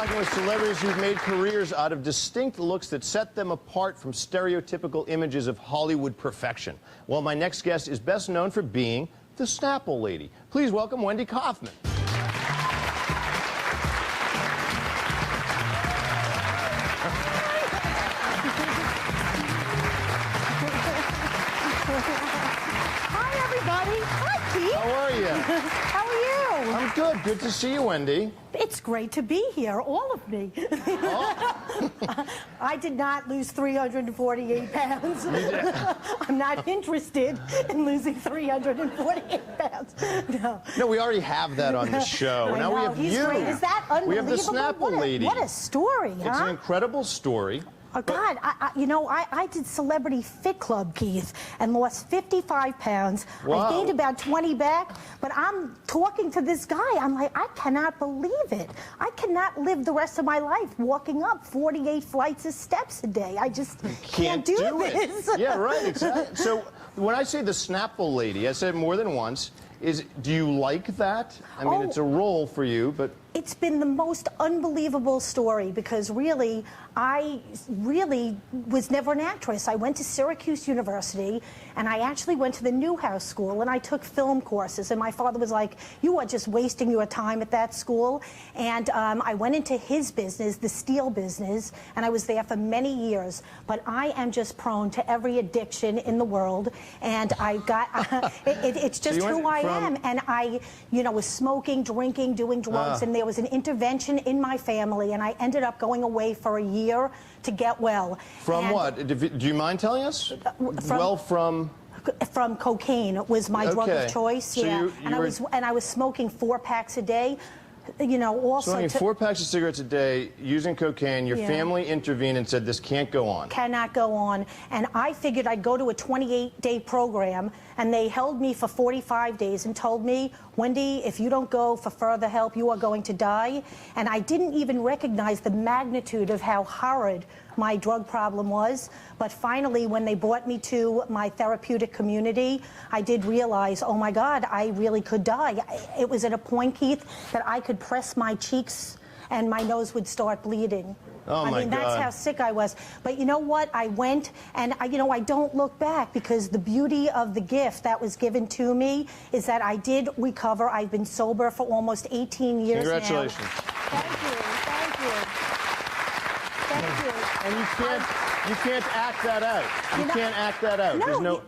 talking with celebrities who've made careers out of distinct looks that set them apart from stereotypical images of Hollywood perfection. Well, my next guest is best known for being the Snapple Lady. Please welcome Wendy Kaufman. Hi, everybody. Hi, Keith. How are you? How are you? I'm good. Good to see you, Wendy. It's great to be here, all of me. Oh. I did not lose 348 pounds. I'm not interested in losing 348 pounds. No. No, we already have that on the show. I Now know, we have he's you. great. Is that unbelievable? We have the Snapple Lady. What a story, huh? It's an incredible story. Oh, God, I did Celebrity Fit Club, Keith, and lost 55 pounds. Wow. I gained about 20 back, but I'm talking to this guy. I'm like, I cannot believe it. I cannot live the rest of my life walking up 48 flights of steps a day. I just can't do this. It. Yeah, right, exactly. So when I say the Snapple Lady, I said it more than once. Do you like that? I mean, it's a role for you, but... It's been the most unbelievable story because really, I really was never an actress. I went to Syracuse University and I actually went to the Newhouse School and I took film courses, and my father was like, you are just wasting your time at that school. And I went into his business, the steel business, and I was there for many years. But I am just prone to every addiction in the world, and I got, it's just so who I am. And I, was smoking, drinking, doing drugs, and there was an intervention in my family, and I ended up going away for a year to get well. From what? Do you mind telling us? From cocaine was my drug of choice. So yeah, I was smoking 4 packs a day. Also smoking 4 packs of cigarettes a day, using cocaine. Your family intervened and said this can't go on. Cannot go on. And I figured I'd go to a 28-day program, and they held me for 45 days and told me, Wendy, if you don't go for further help, you are going to die. And I didn't even recognize the magnitude of how horrid my drug problem was. But finally, when they brought me to my therapeutic community, I did realize, oh my God, I really could die. It was at a point, Keith, that I could press my cheeks and my nose would start bleeding. Oh my God. That's how sick I was. But you know what? I went, and I don't look back, because the beauty of the gift that was given to me is that I did recover. I've been sober for almost 18 years now. Congratulations. Thank you. Thank you. Thank you. And you can't act that out. You can't act that out. No,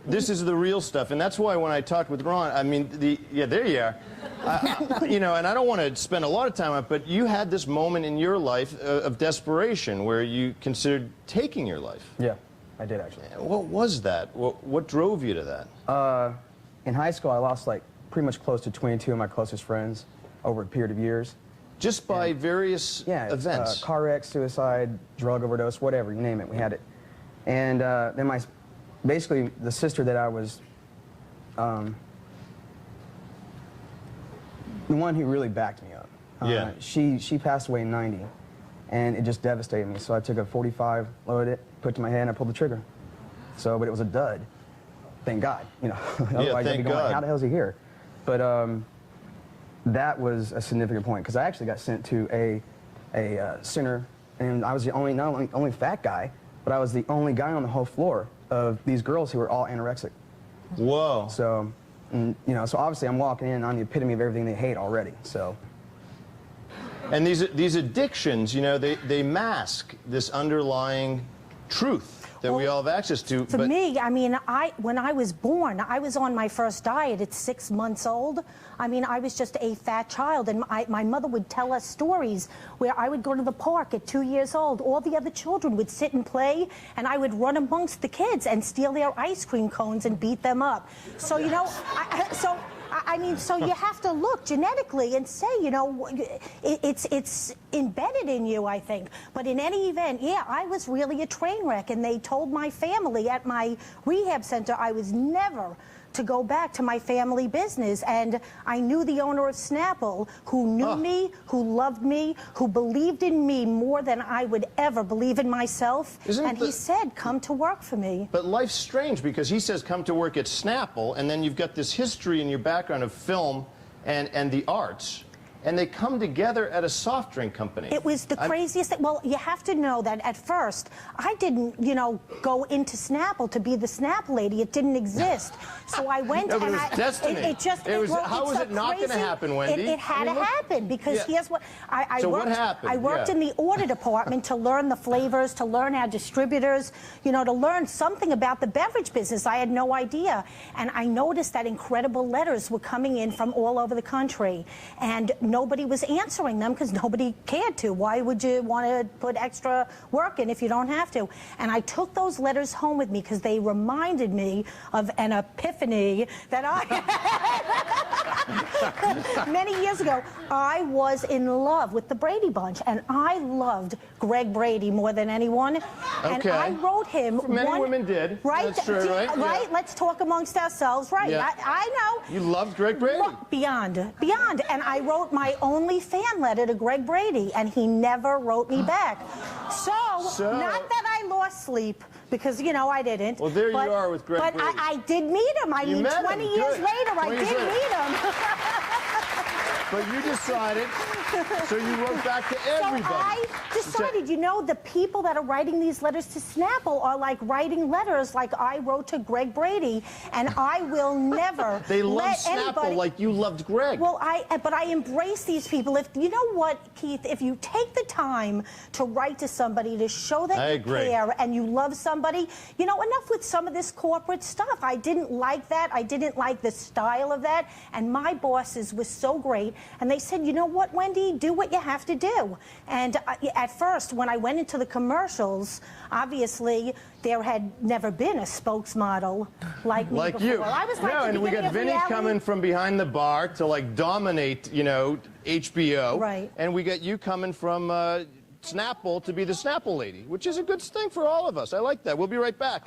this is the real stuff, and that's why when I talked with Ron, I mean, there you are. And I don't want to spend a lot of time on it, but you had this moment in your life of desperation where you considered taking your life. Yeah, I did actually. What was that? What drove you to that? In high school, I lost pretty much close to 22 of my closest friends over a period of years. Just by various events? Car wreck, suicide, drug overdose, whatever, you name it, we had it. And then basically the sister that I was, the one who really backed me up. She passed away in '90, and it just devastated me. So I took a .45, loaded it, put it to my head, and I pulled the trigger. So, but it was a dud. Thank God, Otherwise I'd be going, how the hell is he here? But that was a significant point, because I actually got sent to a center, and I was the only fat guy, but I was the only guy on the whole floor of these girls who were all anorexic. Whoa. So, so obviously I'm walking in, I'm the epitome of everything they hate already, so. And these addictions, they mask this underlying truth that we all have access to. For me, when I was born, I was on my first diet at 6 months old. I was just a fat child, and my mother would tell us stories where I would go to the park at 2 years old. All the other children would sit and play, and I would run amongst the kids and steal their ice cream cones and beat them up. So, so you have to look genetically and say, it's embedded in you, I think. But in any event, yeah, I was really a train wreck, and they told my family at my rehab center I was never to go back to my family business. And I knew the owner of Snapple, who knew me, who loved me, who believed in me more than I would ever believe in myself. He said, come to work for me. But life's strange, because he says come to work at Snapple, and then you've got this history in your background of film and the arts. and they come together at a soft drink company. It was the craziest thing. Well, you have to know that at first, I didn't, you know, go into Snapple to be the Snap lady. It didn't exist. So I went No, but and it was destiny. How was it not going to happen, Wendy? It had to happen because here's what I So worked. what happened? I worked in the order department to learn the flavors, to learn our distributors, you know, to learn something about the beverage business. I had no idea, and I noticed that incredible letters were coming in from all over the country, and nobody was answering them because nobody cared to. Why would you want to put extra work in if you don't have to? And I took those letters home with me because they reminded me of an epiphany that I had many years ago. I was in love with the Brady Bunch, and I loved Greg Brady more than anyone. And I wrote him. Many women did. Right? That's true, right? Right? Yeah. Let's talk amongst ourselves. Right? Yeah. I know. You loved Greg Brady. Beyond. And I wrote my only fan letter to Greg Brady, and he never wrote me back. So not that I lost sleep, because, you know, I didn't. Well, there you are with Greg Brady. But I did meet him. I mean, 20 years later, I did meet him. But you decided, so you wrote back to everybody. So I decided, you know, the people that are writing these letters to Snapple are like writing letters like I wrote to Greg Brady, and I will never They love let Snapple anybody... like you loved Greg. Well, but I embrace these people. If you know what, Keith, if you take the time to write to somebody to show that you care and you love somebody, you know, enough with some of this corporate stuff. I didn't like that. I didn't like the style of that. And my bosses were so great. And they said, you know what, Wendy, do what you have to do. And at first, when I went into the commercials, obviously, there had never been a spokesmodel like me before. You. I was like, no, and we got Vinny coming from behind the bar to, like, dominate, you know, HBO. Right. And we got you coming from Snapple to be the Snapple lady, which is a good thing for all of us. I like that. We'll be right back.